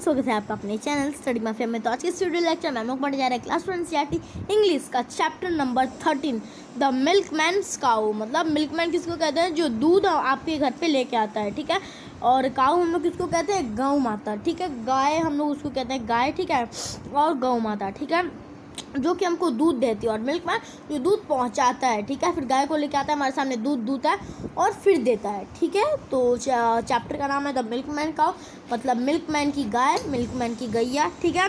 स्वागत है आपका अपने चैनल स्टडी माफिया में। तो आज के स्टूडियो लेक्चर में हम लोग पढ़ने जा रहे हैं क्लास 1 एनसीईआरटी इंग्लिश का चैप्टर नंबर 13 द मिल्कमैन्स काऊ। मतलब मिल्कमैन किसको कहते हैं? जो दूध आपके घर पे लेके आता है, ठीक है। और काऊ हम लोग किसको कहते हैं? गौ माता, ठीक है। गाय हम लोग उसको कहते हैं गाय, ठीक है। और गौ माता, ठीक है, जो कि हमको दूध देती है। और मिल्कमैन जो दूध पहुंचाता है, ठीक है। फिर गाय को लेके आता है, हमारे सामने दूध दूता है और फिर देता है, ठीक है। तो चैप्टर का नाम है द मिल्कमैन काऊ, मतलब मिल्कमैन की गाय, मिल्कमैन की गैया, ठीक है।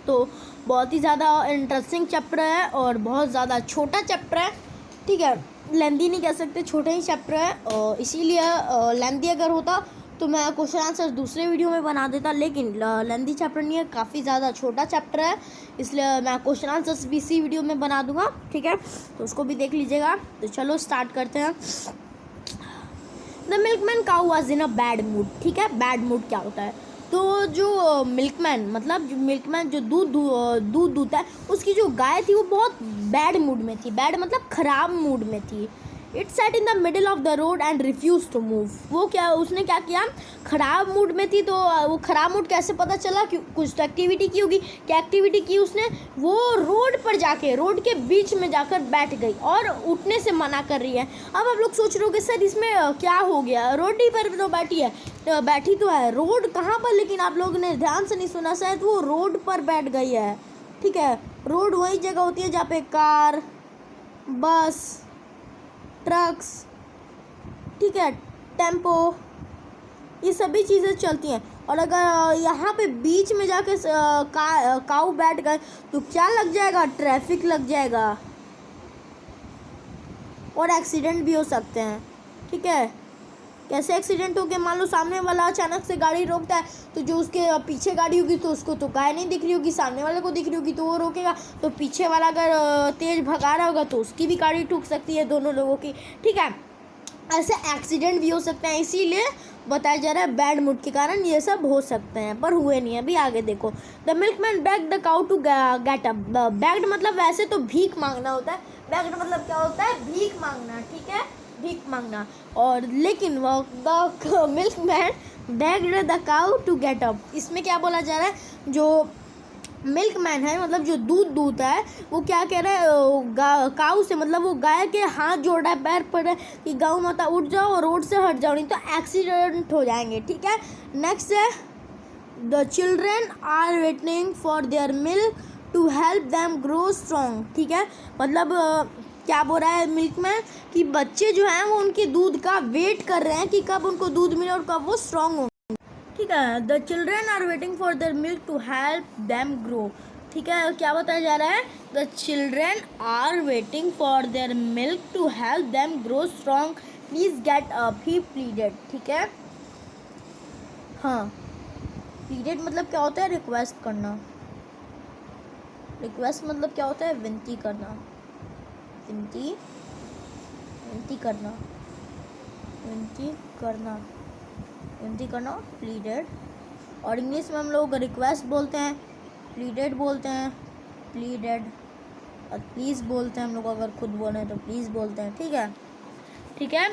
तो बहुत ही ज़्यादा इंटरेस्टिंग चैप्टर है और बहुत ज़्यादा छोटा चैप्टर है, ठीक है। लेंदी नहीं कह सकते, छोटा ही चैप्टर है। और इसीलिए लेंदी अगर होता तो मैं क्वेश्चन आंसर दूसरे वीडियो में बना देता, लेकिन लेंदी चैप्टर नहीं है, काफ़ी ज़्यादा छोटा चैप्टर है, इसलिए मैं क्वेश्चन आंसर्स भी इसी वीडियो में बना दूंगा, ठीक है। तो उसको भी देख लीजिएगा। तो चलो स्टार्ट करते हैं। The milkman cow was in a bad mood, ठीक है। बैड मूड क्या होता है? तो जो मिल्कमैन मतलब जो मिल्कमैन जो दूध दूधता है, उसकी जो गाय थी वो बहुत बैड मूड में थी। बैड मतलब ख़राब मूड में थी। It sat in the middle of the road and refuse to move. वो क्या, उसने क्या किया? ख़राब मूड में थी। तो वो ख़राब मूड कैसे पता चला? कि कुछ तो एक्टिविटी की होगी। क्या एक्टिविटी की उसने? वो रोड पर जाके, रोड के बीच में जाकर बैठ गई और उठने से मना कर रही है। अब आप लोग सोच रहे हो कि सर इसमें क्या हो गया? रोड ही पर तो बैठी है, तो बैठी तो है, रोड कहाँ पर? लेकिन आप लोगों ने ध्यान से नहीं सुना शायद, वो रोड पर बैठ गई है, ठीक है। रोड वही जगह होती है जहाँ पे कार, बस, ट्रक्स, ठीक है, टेम्पो, ये सभी चीज़ें चलती हैं। और अगर यहाँ पे बीच में जाके काऊ बैठ गए तो क्या लग जाएगा? ट्रैफिक लग जाएगा और एक्सीडेंट भी हो सकते हैं, ठीक है। कैसे एक्सीडेंट हो गया? मान लो सामने वाला अचानक से गाड़ी रोकता है, तो जो उसके पीछे गाड़ी होगी तो उसको तो गाय नहीं दिख रही होगी, सामने वाले को दिख रही होगी तो वो रोकेगा। तो पीछे वाला अगर तेज़ भगा रहा होगा तो उसकी भी गाड़ी ठुक सकती है, दोनों लोगों की, ठीक है। ऐसे एक्सीडेंट भी हो सकते हैं, इसीलिए बताया जा रहा है बैड मूड के कारण ये सब हो सकते हैं, पर हुए नहीं। अभी आगे देखो। The milkman begged the cow to get up. Begged मतलब वैसे तो भीख मांगना होता है। बेग्ड मतलब क्या होता है? भीख मांगना, ठीक है, भीख मांगना। और लेकिन वो the milkman begged the cow to get up, इसमें क्या बोला जा रहा है? जो मिल्कमैन है मतलब जो दूध दूधता है, वो क्या कह रहा है काऊ से, मतलब वो गाय के हाथ जोड़ रहा है, पैर पड़ रहा है कि गौ माता उठ जाओ और रोड से हट जाओ, नहीं तो एक्सीडेंट हो जाएंगे, ठीक है। नेक्स्ट है the children are waiting for their milk to help them grow strong, ठीक है। मतलब क्या बोल रहा है मिल्कमैन कि बच्चे जो हैं वो उनके दूध का वेट कर रहे हैं कि कब उनको दूध मिले और कब वो स्ट्रॉन्ग हो, ठीक है। The children are waiting for their milk to help them grow, ठीक है। क्या बताया जा रहा है? The children are waiting for their milk to help them grow strong, please get up, he pleaded, ठीक है। हाँ, प्लीडेड मतलब क्या होता है? रिक्वेस्ट करना। रिक्वेस्ट मतलब क्या होता है? विनती करना, विनती करना, विनती करना, विनती करना, प्लीडेड। और इंग्लिश में हम लोग रिक्वेस्ट बोलते हैं, प्लीडेड बोलते हैं, प्लीडेड। और प्लीज़ बोलते हैं हम लोग, अगर खुद बोल रहे हैं तो प्लीज़ बोलते हैं, ठीक है, ठीक है।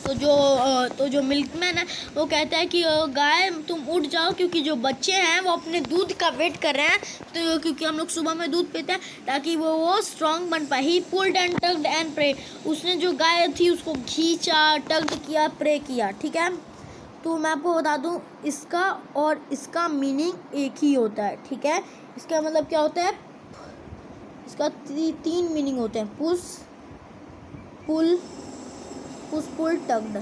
तो जो मिल्कमैन है वो कहता है कि गाय तुम उठ जाओ, क्योंकि जो बच्चे हैं वो अपने दूध का वेट कर रहे हैं। तो क्योंकि हम लोग सुबह में दूध पीते हैं ताकि वो स्ट्रॉन्ग बन पाए। He pulled and tugged and pray, उसने जो गाय थी उसको खींचा, टग्ड किया, प्रे किया, ठीक है। तो मैं आपको बता दूं इसका और इसका मीनिंग एक ही होता है, ठीक है। इसका मतलब क्या होता है? इसका तीन मीनिंग होते हैं, push pull, push pull tugged,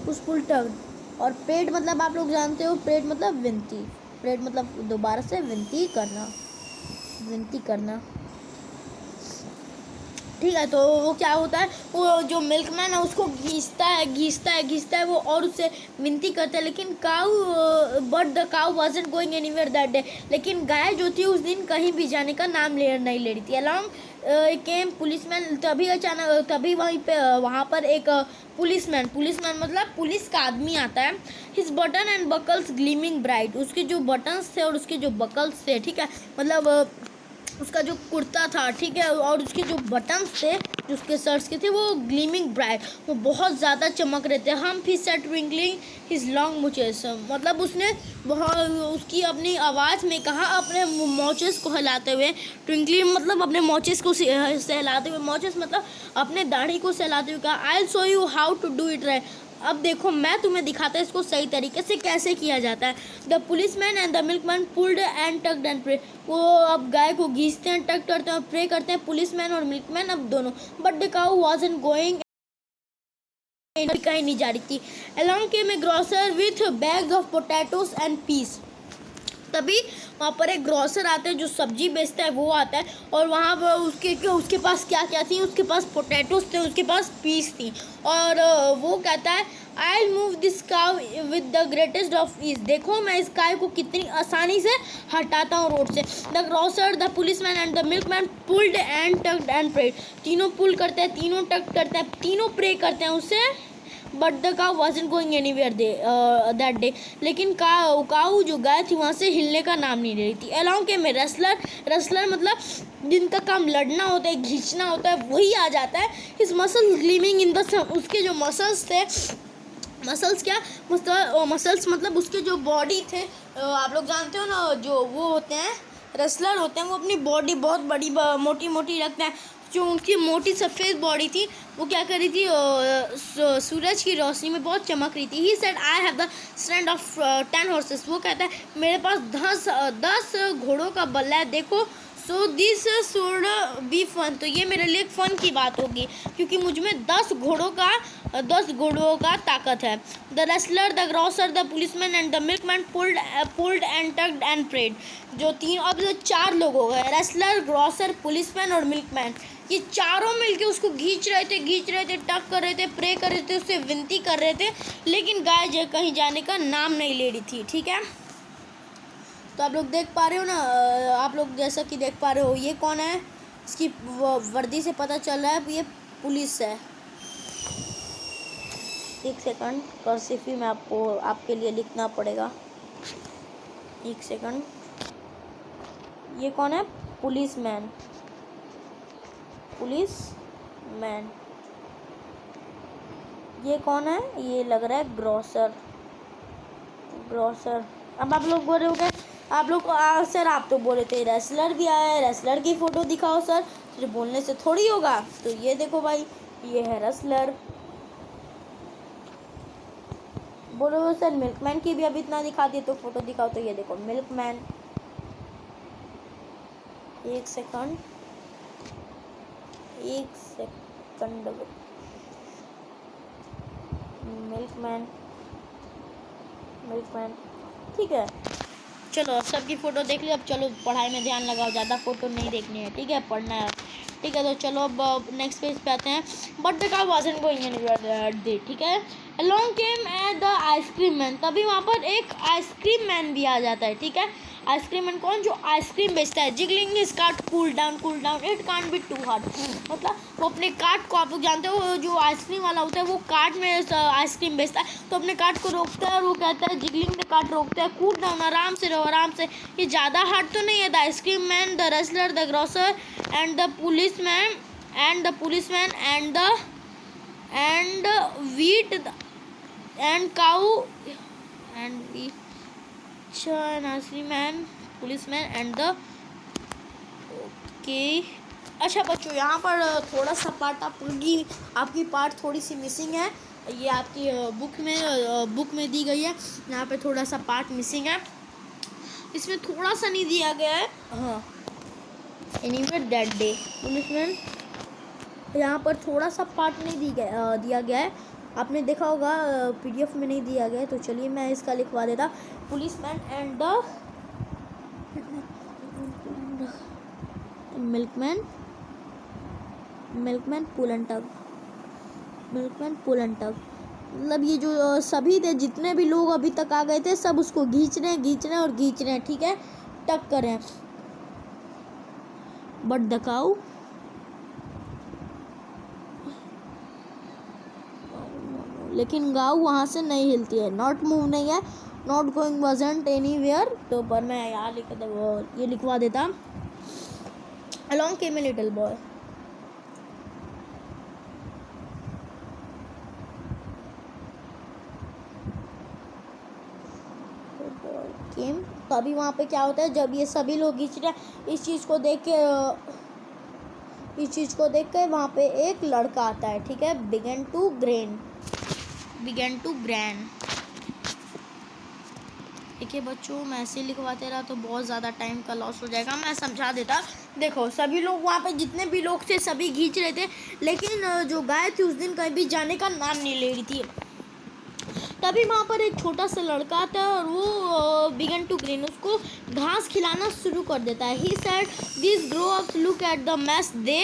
push pull tugged. और प्रेड मतलब आप लोग जानते हो, प्रेड मतलब विनती, प्रेड मतलब दोबारा से विनती करना, विनती करना, ठीक है। तो वो क्या होता है? वो जो मिल्कमैन है उसको घीसता है वो, और उससे विनती करता है। लेकिन cow but the cow wasn't going anywhere that day, लेकिन गाय जो थी उस दिन कहीं भी जाने का नाम नहीं ले रही थी। अलॉन्ग केम पुलिसमैन, तभी वहाँ पर एक पुलिसमैन मतलब पुलिस का आदमी आता है। His button and buckles gleaming bright, उसके जो बटन्स थे और उसके जो बकल्स थे, ठीक है, मतलब उसका जो कुर्ता था, ठीक है, और उसके जो बटन्स थे जो उसके शर्ट्स के थे वो ग्लीमिंग ब्राइट, वो बहुत ज़्यादा चमक रहे थे। हम फिर सेट ट्विंकलिंग हिज लॉन्ग मोचेस, मतलब उसने बहुत उसकी अपनी आवाज़ में कहा, अपने मोचेस को हिलाते हुए। ट्विंकलिंग मतलब अपने मोचेस को सहलाते हुए, मोचेस मतलब अपने दाढ़ी को सहलाते हुए कहा, I will show you how to do it right. अब देखो मैं तुम्हें दिखाता हूँ इसको सही तरीके से कैसे किया जाता है। The policeman and the milkman pulled and tugged and pray, वो अब गाय को घींचते हैं, टक करते हैं, प्रे करते हैं, पुलिसमैन और मिल्कमैन अब दोनों। But the cow wasn't going, कहीं नहीं जा रही थी। Along came a grocer with bags of potatoes and peas, तभी वहाँ पर एक ग्रोसर आता है जो सब्जी बेचता है, वो आता है, और वहाँ पर उसके पास क्या क्या थी, उसके पास पोटैटोज थे, उसके पास पीस थी, और वो कहता है I will move this cow with the greatest of ease, देखो मैं इस गाय को कितनी आसानी से हटाता हूँ रोड से। The grocer, the policeman and the milkman pulled and tugged and prayed, तीनों पुल करते हैं, तीनों टक करते हैं, तीनों प्रे करते हैं उससे। But the cow wasn't going anywhere that day, लेकिन काऊ जो गाय थी वहाँ से हिलने का नाम नहीं ले रही थी। अलॉन्ग के में रेसलर, रेसलर मतलब जिनका काम लड़ना होता है, खींचना होता है, वही आ जाता है। His muscles gleaming in the sun, उसके जो मसल्स थे, मसल्स क्या मसल्स मतलब उसके जो बॉडी थे, आप लोग जानते हो ना, जो वो होते हैं रेसलर होते हैं, वो अपनी बॉडी बहुत बड़ी मोटी मोटी रखते हैं। जो उनकी मोटी सफ़ेद बॉडी थी वो क्या कर रही थी, सूरज की रोशनी में बहुत चमक रही थी। He said I have the strength of 10 horses, वो कहता है मेरे पास 10 घोड़ों का बल्ला है, देखो। So this should be fun, तो ये मेरे लिए फन की बात होगी क्योंकि मुझ में 10 घोड़ों का ताकत है। The wrestler, the grocer, the policeman and the milkman pulled and tugged and prayed, जो 4 लोग हो गए, रेसलर, ग्रोसर, पुलिसमैन और मिल्कमैन, ये चारों मिलके उसको खींच रहे थे, टक कर रहे थे, प्रे कर रहे थे, उससे विनती कर रहे थे, लेकिन गाय कहीं जाने का नाम नहीं ले रही थी। ठीक है, तो आप लोग देख पा रहे हो ना, आप लोग जैसा कि देख पा रहे हो, ये कौन है, इसकी वर्दी से पता चल रहा है ये पुलिस है। एक सेकंड, कर्सिव में आपके लिए लिखना पड़ेगा, एक सेकंड। ये कौन है, पुलिसमैन। ये कौन है, ये लग रहा है ग्रोसर। अब आप लोग बोल रहे हो आप लोग सर आप तो बोले थे रेसलर भी आया है, रेसलर की फ़ोटो दिखाओ सर, सिर्फ बोलने से थोड़ी होगा। तो ये देखो भाई, ये है रेसलर। बोलो सर मिल्कमैन की भी अभी इतना दिखा दिए तो फ़ोटो दिखाओ, तो ये देखो मिल्कमैन। एक सेकंड मिल्कमैन, ठीक है। चलो सबकी फ़ोटो देख ली, अब चलो पढ़ाई में ध्यान लगाओ, ज़्यादा फ़ोटो नहीं देखनी है, ठीक है, पढ़ना है, ठीक है। तो चलो अब नेक्स्ट पेज पे आते हैं। But the cow wasn't going anywhere that day, ठीक है। Along came at the ice cream man, तभी वहाँ पर एक आइसक्रीम मैन भी आ जाता है, ठीक है। आइसक्रीम मैन कौन, जो आइसक्रीम बेचता है। Jiggling his cart, cool down it can't be too hard, मतलब वो अपने कार्ट को, आप लोग जानते हो जो आइसक्रीम वाला होता है वो कार्ट में आइसक्रीम बेचता है, तो अपने कार्ट को रोकता है और वो कहता है, जिगलिंग द कार्ट रोकता है, कूल डाउन, आराम से रहो, आराम से। ये ज़्यादा हार्ड तो नहीं है। The ice cream man, the wrestler, the grocer and the policeman and wheat and cow and wheat and iceman, policeman and the okay। अच्छा बच्चों, यहाँ पर थोड़ा सा पार्ट आपकी पार्ट थोड़ी सी मिसिंग है, ये आपकी बुक में दी गई है, यहाँ पे थोड़ा सा पार्ट मिसिंग है, इसमें थोड़ा सा नहीं दिया गया है। हाँ, एनीवेयर दैट डे पुलिसमैन, यहाँ पर थोड़ा सा पार्ट नहीं दिया गया है, आपने देखा होगा PDF में नहीं दिया गया है। तो चलिए मैं इसका लिखवा देता, policeman and the milkman pull and tug, मतलब ये जो सभी थे, जितने भी लोग अभी तक आ गए थे, सब उसको खींच रहे हैं, ठीक है, टक कर रहे हैं। बट द काऊ, लेकिन गाँव वहाँ से नहीं हिलती है, नॉट मूव नहीं है, नॉट गोइंग वाजंट एनीवेयर। तो पर मैं यहाँ ये लिखवा देता, along came a little boy. Came, तो अभी वहाँ पे क्या होता है, जब ये सभी लोग खींच रहे हैं इस चीज़ को देख के वहाँ पे एक लड़का आता है, ठीक है, बिगन टू ग्रैन। देखिए बच्चों, मैं ऐसे लिखवाते रहा तो बहुत ज़्यादा टाइम का लॉस हो जाएगा, मैं समझा देता। देखो सभी लोग वहाँ पे जितने भी लोग थे सभी खींच रहे थे, लेकिन जो गाय थी उस दिन कहीं भी जाने का नाम नहीं ले रही थी। तभी वहाँ पर एक छोटा सा लड़का आता है और वो बिगन टू ग्रीन उसको घास खिलाना शुरू कर देता है। He said this grow up look at the mess दे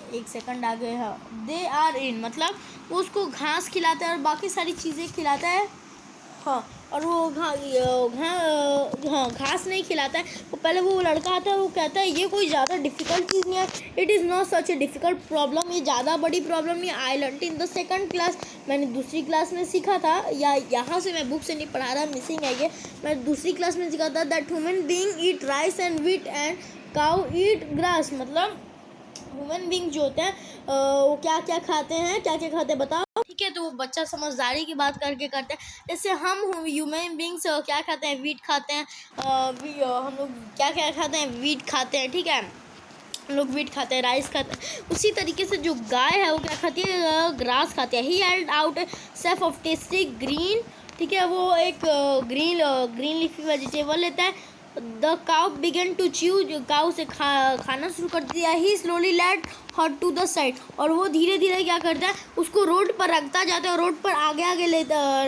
एक सेकंड आ गए हैं, दे आर इन, मतलब वो उसको घास खिलाता है और बाकी सारी चीज़ें खिलाता है। हाँ, और वो घास नहीं खिलाता है। वो पहले वो लड़का आता है, वो कहता है ये कोई ज़्यादा डिफ़िकल्ट चीज़ नहीं है, it is not such A difficult problem, ये ज़्यादा बड़ी प्रॉब्लम नहीं। I learn in the second class, मैंने दूसरी क्लास में सीखा था, या यहाँ से मैं बुक से नहीं पढ़ा रहा, मिसिंग है ये, मैं दूसरी क्लास में सीखा था that human being eat rice and wheat and cow eat grass. मतलब ह्यूमन बीइंग जो होते हैं वो क्या क्या खाते हैं बताओ। ठीक है, तो वो बच्चा समझदारी की बात करके करते हैं। जैसे हम ह्यूमन बीइंग्स क्या खाते हैं, वीट खाते हैं, हम लोग क्या क्या खाते हैं, वीट खाते हैं, ठीक है, हम लोग वीट खाते हैं, राइस खाते हैं। उसी तरीके से जो गाय है वो क्या खाती है, ग्रास खाती है। He held out sheaf of tasty green, ठीक है, वो एक ग्रीन लीफी वेजिटेबल लेता है। The cow began to chew, जो काउ से खाना शुरू कर दिया। He slowly led her to the side, और वो धीरे धीरे क्या करता है, उसको रोड पर रखता जाता है, रोड पर आगे आगे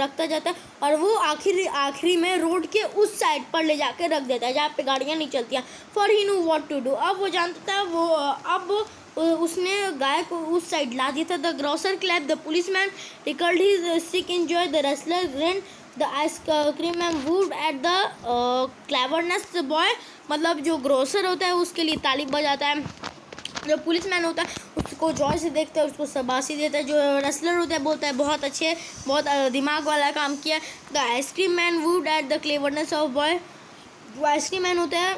रखता जाता है, और वो आखिरी में रोड के उस साइड पर ले जाके रख देता है जहाँ पे गाड़ियाँ नहीं चलती हैं। For he know what to do, अब वो जानता था, वो अब उसने गाय को उस साइड ला दिया था। The grocer clapped the policeman recalled his stick enjoy the wrestler grinned the ice cream man would at the cleverness boy, मतलब जो ग्रोसर होता है उसके लिए ताली बजाता है, जो पुलिस मैन होता है उसको जॉय से देखता है, उसको शाबाशी देता है, जो रेसलर होता है बोलता है बहुत अच्छे, बहुत दिमाग वाला काम किया। The ice cream man would at the cleverness of boy, जो आइसक्रीम मैन होता है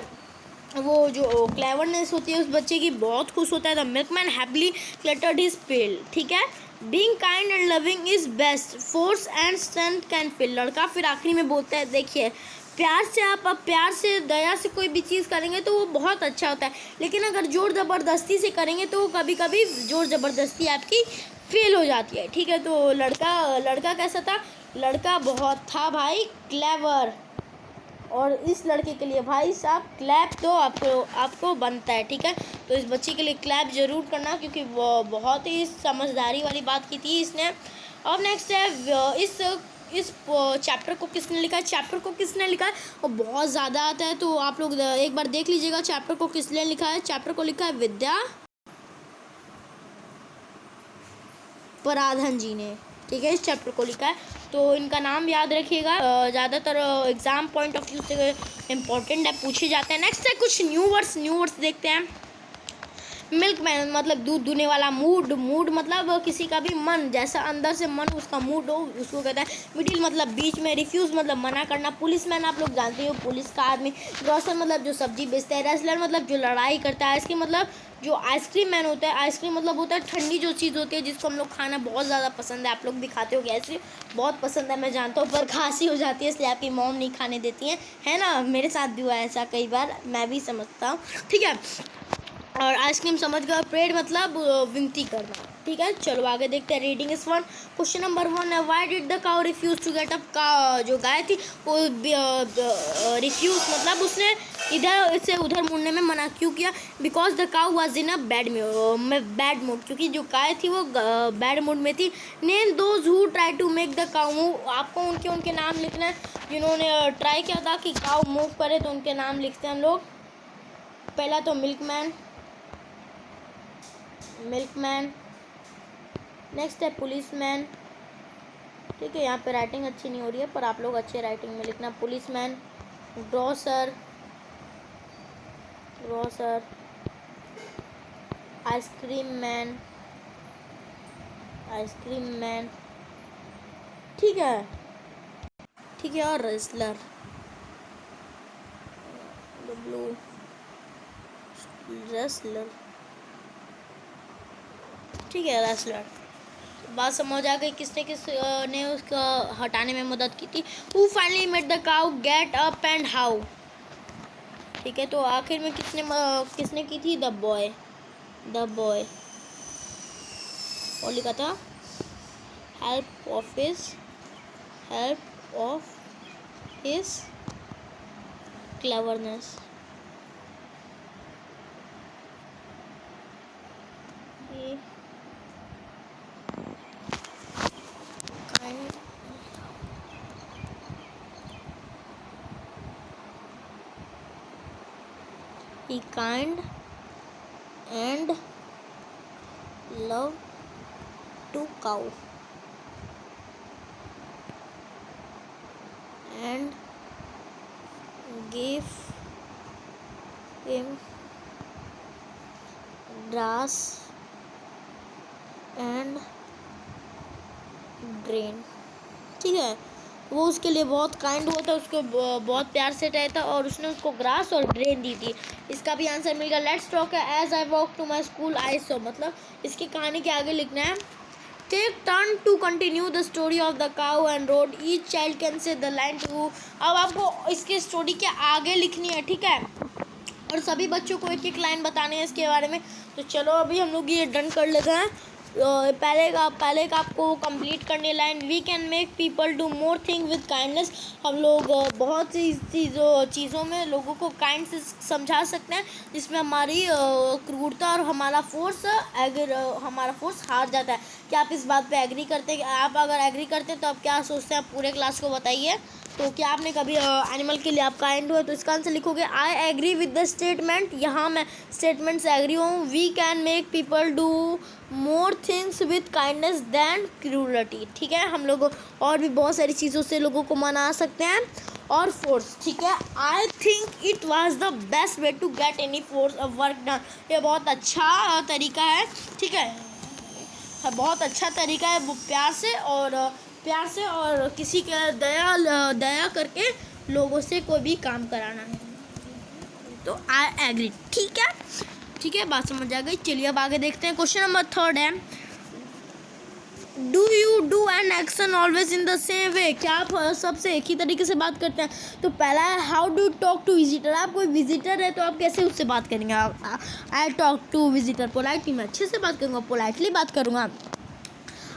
वो जो क्लेवरनेस होती है उस बच्चे की बहुत खुश होता है। The milkman happily clattered his pail, ठीक है, being kind and loving is best, force and strength can fail. लड़का फिर आखिरी में बोलता है, देखिए प्यार से आप अब प्यार से दया से कोई भी चीज़ करेंगे तो वो बहुत अच्छा होता है, लेकिन अगर ज़ोर ज़बरदस्ती से करेंगे तो कभी कभी ज़ोर ज़बरदस्ती आपकी फेल हो जाती है, ठीक है। तो लड़का कैसा था, लड़का बहुत था भाई क्लेवर, और इस लड़के के लिए भाई साहब क्लैप तो आपको बनता है, ठीक है। तो इस बच्चे के लिए क्लैप ज़रूर करना, क्योंकि वो बहुत ही समझदारी वाली बात की थी इसने। अब नेक्स्ट है इस चैप्टर को किसने लिखा है, चैप्टर को किसने लिखा है वो बहुत ज़्यादा आता है, तो आप लोग एक बार देख लीजिएगा चैप्टर को किसने लिखा है। चैप्टर को लिखा है विद्या पराधन जी ने, ठीक है, इस चैप्टर को लिखा है, तो इनका नाम याद रखिएगा, ज़्यादातर एग्जाम पॉइंट ऑफ व्यू से इम्पोर्टेंट है, पूछे जाते हैं। नेक्स्ट है कुछ न्यू वर्ड्स देखते हैं। मिल्कमैन मतलब दूध दूहने वाला, मूड मतलब किसी का भी मन, जैसा अंदर से मन उसका मूड हो उसको कहता है। मिडिल मतलब बीच में, रिफ्यूज़ मतलब मना करना। पुलिसमैन आप लोग जानते हो पुलिस का आदमी। ग्रोसर मतलब जो सब्जी बेचता है। रेसलर मतलब जो लड़ाई करता है। आइसक्रीम मतलब जो आइसक्रीम मैन होता है। आइसक्रीम मतलब होता है ठंडी जो चीज़ होती है जिसको हम लोग खाना बहुत ज़्यादा पसंद है। आप लोग भी खाते हो आइसक्रीम, बहुत पसंद है मैं जानता हूँ, पर खांसी हो जाती है इसलिए आपकी मॉम नहीं खाने देती हैं, है ना, मेरे साथ भी हुआ है ऐसा कई बार, मैं भी समझता हूँ, ठीक है। और आइसक्रीम समझ गया। प्रेड मतलब विनती करना, ठीक है। चलो आगे देखते हैं। रीडिंग इस वन, क्वेश्चन नंबर 1 है why did the cow refuse to get up. का जो गाय थी वो रिफ्यूज मतलब उसने इधर से उधर मुड़ने में मना क्यों किया। Because the cow was in a bad mood, क्योंकि जो गाय थी वो बैड मूड में थी। Name those who try to make the cow, आपको उनके नाम लिखना है जिन्होंने ट्राई किया था कि काउ मूव करे, तो उनके नाम लिखते हैं हम लोग। पहला तो मिल्कमैन, नेक्स्ट है पुलिसमैन, ठीक है। यहाँ पे राइटिंग अच्छी नहीं हो रही है पर आप लोग अच्छे राइटिंग में लिखना। पुलिसमैन, ग्रोसर, आइसक्रीम मैन, ठीक है, और रेसलर, रेसलर, ठीक है रेसलर। बात समझ आ गई किसने ने उसका हटाने में मदद की थी। Who finally made the cow get up and how, ठीक है। तो आखिर में किसने की थी? The boy, the boy. और लिखा था help of his cleverness. He kind and love to cow and gave him grass and grain, ठीक है। वो उसके लिए बहुत काइंड हुआ था, उसको बहुत प्यार से रहता और उसने उसको ग्रास और ग्रेन दी थी। इसका भी आंसर मिल गया। Let's talk as I walk to my school I saw, मतलब इसकी कहानी के आगे लिखना है take turn to continue the story of the cow and road each child can say the line too. अब आपको इसकी स्टोरी के आगे लिखनी है, ठीक है, और सभी बच्चों को एक एक लाइन बताने हैं इसके बारे में। तो चलो अभी हम लोग ये डन कर लेते हैं। पहले का आपको कंप्लीट करने line we can make people do more thing with kindness. हम लोग बहुत सी चीज़ों में लोगों को काइंड से समझा सकते हैं जिसमें हमारी क्रूरता और हमारा फोर्स हार जाता है। क्या आप इस बात पे एग्री करते हैं? आप अगर एग्री करते हैं तो आप क्या सोचते हैं? आप पूरे क्लास को बताइए। तो क्या आपने कभी एनिमल के लिए आप काइंड हुए? तो इसका आंसर लिखोगे I agree with the statement. यहाँ मैं स्टेटमेंट से एग्री हूँ। We can make people do more things with kindness than cruelty, ठीक है। हम लोग और भी बहुत सारी चीज़ों से लोगों को मना सकते हैं और फोर्स, ठीक है। I think it was the best way to get any force work done. ये बहुत अच्छा तरीका है, ठीक है, बहुत अच्छा तरीका है वो प्यार से और किसी के दया करके लोगों से कोई भी काम कराना है। तो आई एग्री, ठीक है, बात समझ आ गई। चलिए अब आगे देखते हैं। क्वेश्चन नंबर 3 है do you do an action always in the same way. क्या आप सबसे एक ही तरीके से बात करते हैं? तो पहला है how do talk to visitor. आप कोई विजिटर है तो आप कैसे उससे बात करेंगे? I talk to visitor politely, मैं अच्छे से बात करूँगा, पोलाइटली बात करूँगा।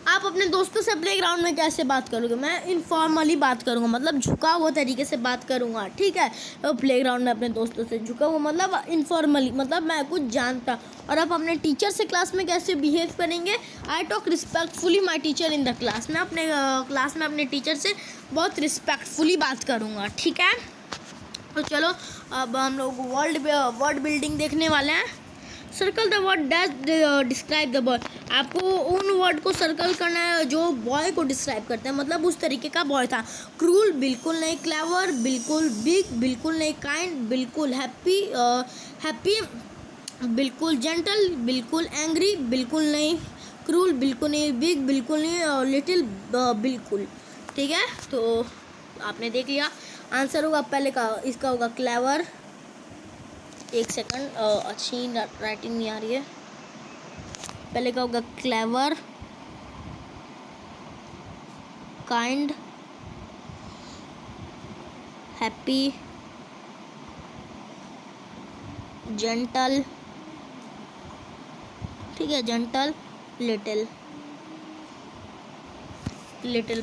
आप अपने दोस्तों से प्ले ग्राउंड में कैसे बात करोगे? मैं इनफॉर्मली बात करूँगा, मतलब झुका हुआ तरीके से बात करूँगा, ठीक है। तो प्ले ग्राउंड में अपने दोस्तों से झुका हुआ मतलब इनफॉर्मली, मतलब मैं कुछ जानता। और आप अपने टीचर से क्लास में कैसे बिहेव करेंगे? I talk respectfully my teacher in the class. मैं अपने क्लास में अपने टीचर से बहुत रिस्पेक्टफुली बात करूँगा, ठीक है। तो चलो अब हम लोग वर्ड बिल्डिंग देखने वाले हैं। Circle the word dash describe the boy. आपको उन वर्ड को सर्कल करना है जो बॉय को डिस्क्राइब करते हैं, मतलब उस तरीके का बॉय था। क्रूल बिल्कुल नहीं, क्लेवर बिल्कुल, बिग बिल्कुल नहीं, काइंड बिल्कुल, हैप्पी बिल्कुल, जेंटल बिल्कुल, एंग्री बिल्कुल नहीं, क्रूल बिल्कुल नहीं, बिग बिल्कुल नहीं और लिटिल बिल्कुल, ठीक है। तो आपने देख लिया आंसर होगा पहले का, इसका होगा क्लेवर। एक सेकंड, अच्छी राइटिंग नहीं आ रही है। पहले का होगा क्लेवर, काइंड, हैप्पी, जेंटल, ठीक है, जेंटल, लिटिल।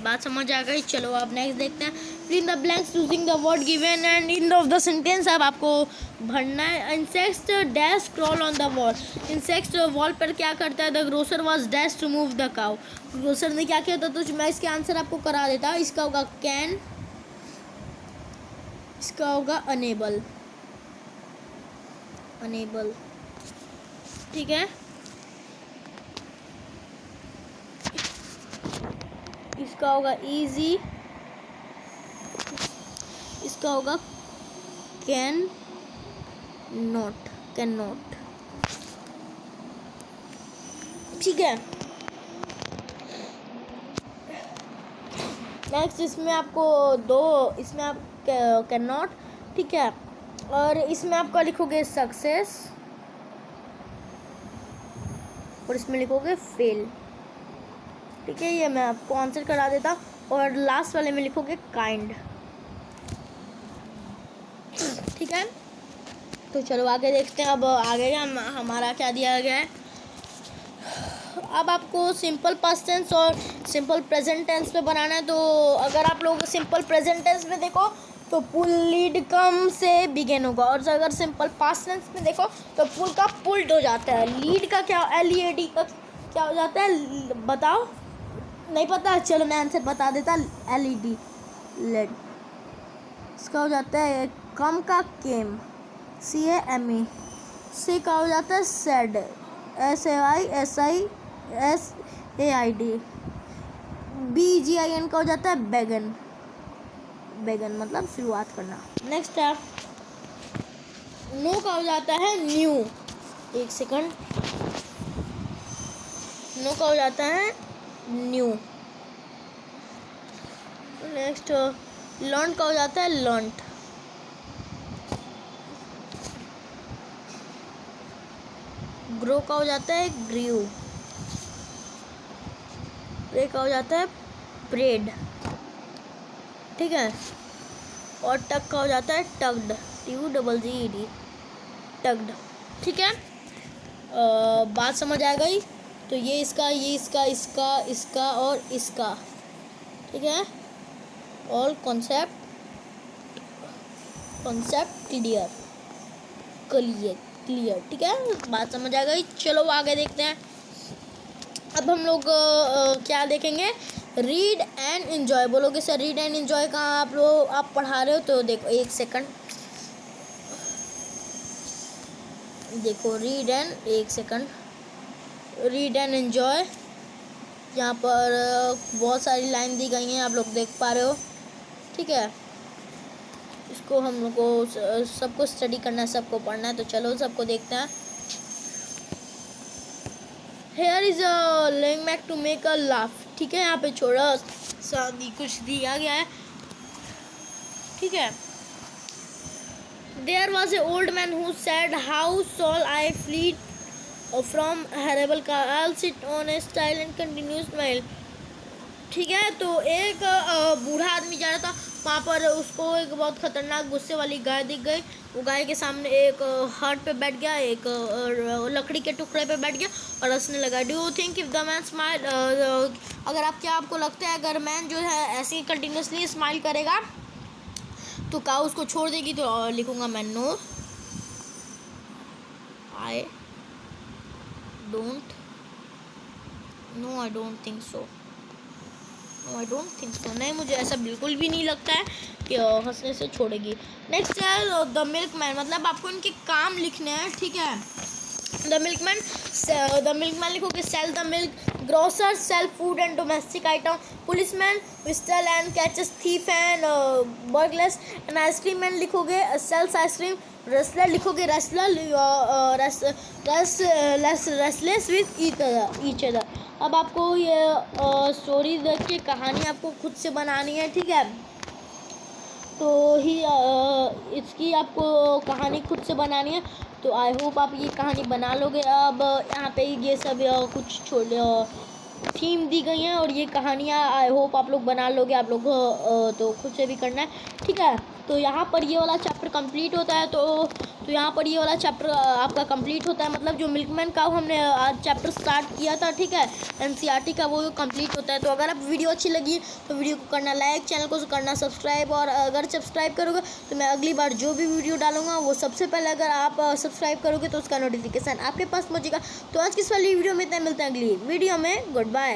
बात समझ आ गई। चलो अब नेक्स्ट देखते हैं। Fill in the blanks using the word given and in of the sentence. अब आपको भरना है। Insect dash crawl on the wall. Insect wall पर क्या करता है? The grocer was dash to move the cow. Grocer ने क्या किया था? तो मैं इसके आंसर आपको करा देता। इसका होगा कैन, इसका होगा अनेबल, ठीक है। इसका होगा इजी, इसका होगा कैन नॉट, ठीक है। नेक्स्ट इसमें आपको इसमें आप कैन नॉट, ठीक है, और इसमें आपका लिखोगे सक्सेस, और इसमें लिखोगे फेल। ठीक है, ये मैं आपको आंसर करा देता हूँ। और लास्ट वाले में लिखोगे काइंड। ठीक है, तो चलो आगे देखते हैं। अब आगे हमारा क्या दिया गया है। अब आपको सिंपल पास्ट टेंस और सिंपल प्रेजेंट टेंस में बनाना है। तो अगर आप लोग सिंपल प्रेजेंट टेंस में देखो तो पुल लीड कम से बिगिन होगा, और अगर सिंपल पास्ट टेंस में देखो तो पुल का पुल्ड हो जाता है। लीड का क्या, LEAD का क्या हो जाता है, बताओ? नहीं पता? चलो मैं आंसर बता देता। LED led. इसका हो जाता है कम का केम, CAME। से का हो जाता है सेड, SAISID। BGIN का हो जाता है बैगन। बैगन मतलब शुरुआत करना। नेक्स्ट है नो का हो जाता है न्यू। एक सेकंड, नो का हो जाता है न्यू। नेक्स्ट लर्न का हो जाता है लर्नट। ग्रो का हो जाता है ग्रीव। प्रे का हो जाता है प्रेड। ठीक है, और टक का हो जाता है टग्ड, TUGGED, टग्ड। ठीक है, बात समझ आ गई? तो ये इसका, ये इसका, इसका, इसका और इसका। ठीक है, ऑल कॉन्सेप्ट क्लियर। ठीक है, बात समझ आ गई। चलो आगे देखते हैं। अब हम लोग क्या देखेंगे, रीड एंड एंजॉय। बोलोगे सर रीड एंड एंजॉय कहाँ आप पढ़ा रहे हो? तो देखो एक सेकंड, देखो रीड एंड एंजॉय। यहाँ पर बहुत सारी लाइन दी गई हैं, आप लोग देख पा रहे हो। ठीक है, इसको हम लोग को सबको स्टडी करना है, सबको पढ़ना है। तो चलो सबको देखते हैं। Here is lying back to make a laugh. ठीक है, यहाँ पे छोटा सा कुछ दिया गया है। ठीक है, there was a old man who said how shall I flee from horrible cow sit on a stile and continue smile. ठीक है, तो एक बूढ़ा आदमी जा रहा था, वहाँ पर उसको एक बहुत खतरनाक गुस्से वाली गाय दिख गई। वो गाय के सामने एक हट पे बैठ गया, एक लकड़ी के टुकड़े पे बैठ गया और हंसने लगा। Do you think if the man smile, अगर आपको लगता है अगर मैन जो है ऐसे ही कंटिन्यूसली स्माइल करेगा तो काऊ उसको छोड़ देगी? तो लिखूँगा मैं no, I don't think so. I don't think so, नहीं मुझे ऐसा बिल्कुल भी नहीं लगता है कि हंसने से छोड़ेगी। नेक्स्ट है द मिल्कमैन, मतलब आपको इनके काम लिखने हैं। ठीक है, द मिल्कमैन लिखोगे sell the milk, grocer sell food and domestic item, policeman whistle and catches thief and burglars, and ice cream man लिखोगे सेल्स आइसक्रीम, रेसलर लिखोगे रेसलेस विथ ईच अदर। अब आपको ये स्टोरी देख के कहानी आपको खुद से बनानी है। ठीक है, तो इसकी आपको कहानी खुद से बनानी है। तो आई होप आप ये कहानी बना लोगे। अब यहाँ पे ये सब कुछ थीम दी गई हैं और ये कहानियाँ आई होप आप लोग बना लोगे। आप लोग तो खुद से भी करना है। ठीक है, तो यहाँ पर ये वाला चैप्टर कंप्लीट होता है। तो यहाँ पर ये वाला चैप्टर आपका कंप्लीट होता है, मतलब जो मिल्कमैन का हमने आज चैप्टर स्टार्ट किया था। ठीक है, NCERT का, वो कंप्लीट होता है। तो अगर आप वीडियो अच्छी लगी तो वीडियो को करना लाइक, चैनल को करना सब्सक्राइब, और अगर सब्सक्राइब करोगे तो मैं अगली बार जो भी वीडियो डालूंगा वो सबसे पहले अगर आप सब्सक्राइब करोगे तो उसका नोटिफिकेशन आपके पास पहुँचेगा। तो आज की इस वाली वीडियो में इतना, मिलते हैं अगली वीडियो में। Good bye.